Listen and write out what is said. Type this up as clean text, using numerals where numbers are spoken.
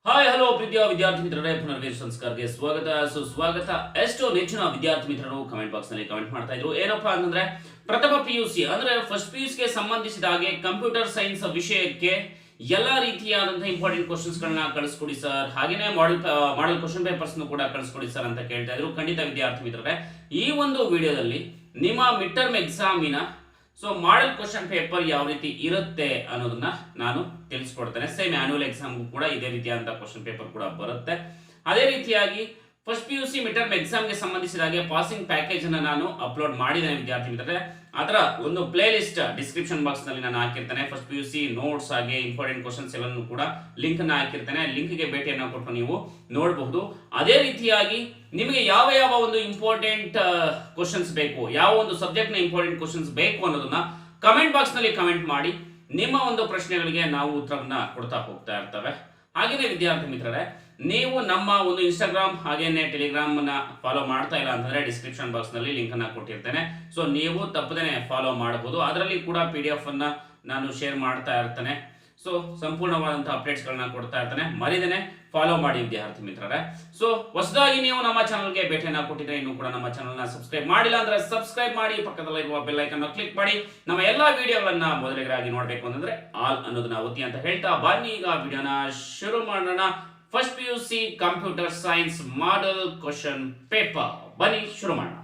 Hi hello ಪ್ರೀತಿಯ ವಿದ್ಯಾರ್ಥಿ ಮಿತ್ರರೇ, ಪುನರ್ವೇಶ ಸಂಸ್ಕಾರಕ್ಕೆ ಸ್ವಾಗತ ಸುಸ್ವಾಗತ. ಎಷ್ಟೋ ನೆಚ್ಚಿನ ವಿದ್ಯಾರ್ಥಿ ಮಿತ್ರರು ಕಮೆಂಟ್ ಬಾಕ್ಸ್ ನಲ್ಲಿ ಕಮೆಂಟ್ ಮಾಡ್ತಾ ಇದ್ರು. ಏನಪ್ಪಾ ಅಂತಂದ್ರೆ ಪ್ರಥಮ ಪಿಯುಸಿ ಅಂದ್ರೆ ಫಸ್ಟ್ ಪಿಯುಸಿಗೆ ಸಂಬಂಧಿಸಿದ ಹಾಗೆ ಕಂಪ್ಯೂಟರ್ ಸೈನ್ಸ್ ವಿಷಯಕ್ಕೆ ಎಲ್ಲಾ ರೀತಿಯಾದಂತಹ ಇಂಪಾರ್ಟೆಂಟ್ ಕ್ವಶನ್ಸ್ ಗಳನ್ನ ಕಳಿಸ್ಕೊಡಿ ಸರ್, ಹಾಗೇನೆ ಮಾಡೆಲ್ ಕ್ವಶನ್ ಪೇಪರ್ಸ್ ಕೂಡ ಕಳಿಸ್ಕೊಡಿ ಸರ್ ಅಂತ ಕೇಳ್ತಾ ಇದ್ರು. ಖಂಡಿತ ವಿದ್ಯಾರ್ಥಿ ಮಿತ್ರರೇ, ಈ ಒಂದು ವಿಡಿಯೋದಲ್ಲಿ ನಿಮ್ಮ ಮಿಡ್ ಟರ್ಮ್ ಎಕ್ಸಾಮಿನ ಮಾಡೆಲ್ ಕ್ವಶನ್ ಪೇಪರ್ ಯಾವ ರೀತಿ ಇರುತ್ತೆ ಅನ್ನೋದನ್ನ ನಾನು ತಿಳಿಸ್ಕೊಡ್ತೇನೆ. ಸೇಮ್ ಆನ್ಯುವಲ್ ಎಕ್ಸಾಮ್ಗೂ ಕೂಡ ಇದೇ ರೀತಿಯಾದಂತಹ ಕ್ವಶನ್ ಪೇಪರ್ ಕೂಡ ಬರುತ್ತೆ. ಅದೇ ರೀತಿಯಾಗಿ first P U C mid term ಎಕ್ಸಾಮ್ಗೆ ಸಂಬಂಧಿಸಿದ ಹಾಗೆ ಪಾಸಿಂಗ್ ಪ್ಯಾಕೇಜ್ ಅನ್ನು ನಾನು ಅಪ್ಲೋಡ್ ಮಾಡಿದ್ದೇನೆ ವಿದ್ಯಾರ್ಥಿ ಮಿತ್ರರೇ. ಅದರ ಒಂದು ಪ್ಲೇ ಲಿಸ್ಟ್ ಡಿಸ್ಕ್ರಿಪ್ಷನ್ ಬಾಕ್ಸ್ ನಲ್ಲಿ ನಾನು ಹಾಕಿರ್ತೇನೆ. First P U C notes ಹಾಗೆ ಇಂಪಾರ್ಟೆಂಟ್ ಕ್ವಶನ್ಸ್ ಎಲ್ಲನೂ ಕೂಡ ಲಿಂಕ್ ಅನ್ನು ಹಾಕಿರ್ತೇನೆ. ಲಿಂಕ್ಗೆ ಭೇಟಿಯನ್ನು ಕೊಟ್ಟು ನೀವು ನೋಡಬಹುದು. ಅದೇ ರೀತಿಯಾಗಿ ನಿಮಗೆ ಯಾವ ಯಾವ ಒಂದು ಇಂಪಾರ್ಟೆಂಟ್ ಕ್ವಶನ್ಸ್ ಬೇಕು, ಯಾವ ಒಂದು ಸಬ್ಜೆಕ್ಟ್ ನ ಇಂಪಾರ್ಟೆಂಟ್ ಕ್ವಶನ್ಸ್ ಬೇಕು ಅನ್ನೋದನ್ನ ಕಮೆಂಟ್ ಬಾಕ್ಸ್ ನಲ್ಲಿ ಕಮೆಂಟ್ ಮಾಡಿ. ನಿಮ್ಮ ಒಂದು ಪ್ರಶ್ನೆಗಳಿಗೆ ನಾವು ಉತ್ತರವನ್ನ ಕೊಡ್ತಾ ಹೋಗ್ತಾ ಇರ್ತೇವೆ. ಹಾಗೇನೆ ವಿದ್ಯಾರ್ಥಿ ಮಿತ್ರರೇ, ನೀವು ನಮ್ಮ ಒಂದು ಇನ್ಸ್ಟಾಗ್ರಾಮ್ ಹಾಗೇನೆ ಟೆಲಿಗ್ರಾಮ್ ನ ಫಾಲೋ ಮಾಡ್ತಾ ಇಲ್ಲ ಅಂತಂದ್ರೆ ಡಿಸ್ಕ್ರಿಪ್ಷನ್ ಬಾಕ್ಸ್ ನಲ್ಲಿ ಲಿಂಕ್ ಅನ್ನ ಕೊಟ್ಟಿರ್ತೇನೆ. ನೀವು ತಪ್ಪದೇನೆ ಫಾಲೋ ಮಾಡಬಹುದು. ಅದರಲ್ಲಿ ಕೂಡ PDF ಅನ್ನ ನಾನು ಶೇರ್ ಮಾಡ್ತಾ ಇರ್ತೇನೆ. ಸಂಪೂರ್ಣವಾದಂತಹ ಅಪ್ಡೇಟ್ಸ್ ಗಳನ್ನ ಕೊಡ್ತಾ ಇರ್ತೇನೆ. ಮರಿದೇನೆ ಫಾಲೋ ಮಾಡಿ ವಿದ್ಯಾರ್ಥಿ ಮಿತ್ರರೇ. ಹೊಸದಾಗಿ ನೀವು ನಮ್ಮ ಚಾನಲ್ಗೆ ಭೇಟಿಯನ್ನ ಕೊಟ್ಟಿದ್ರೆ ಇನ್ನೂ ಕೂಡ ನಮ್ಮ ಚಾನಲ್ ನ ಸಬ್ಸ್ಕ್ರೈಬ್ ಮಾಡಿಲ್ಲ ಅಂದ್ರೆ ಸಬ್ಸ್ಕ್ರೈಬ್ ಮಾಡಿ, ಪಕ್ಕದಲ್ಲಿರುವ ಬೆಲ್ ಐಕನ್ ಕ್ಲಿಕ್ ಮಾಡಿ. ನಮ್ಮ ಎಲ್ಲಾ ವಿಡಿಯೋಗಳನ್ನ ಮೊದಲಿಗರಾಗಿ ನೋಡಬೇಕು ಅಂತಂದ್ರೆ ಆಲ್ ಅನ್ನೋದನ್ನ ಒತ್ತಿ ಅಂತ ಹೇಳ್ತಾ ಬನ್ನಿ ಈಗ ವಿಡಿಯೋನ ಶುರು ಮಾಡೋಣ. First PUC computer science model question paper ಬನ್ನಿ ಶುರು ಮಾಡೋಣ.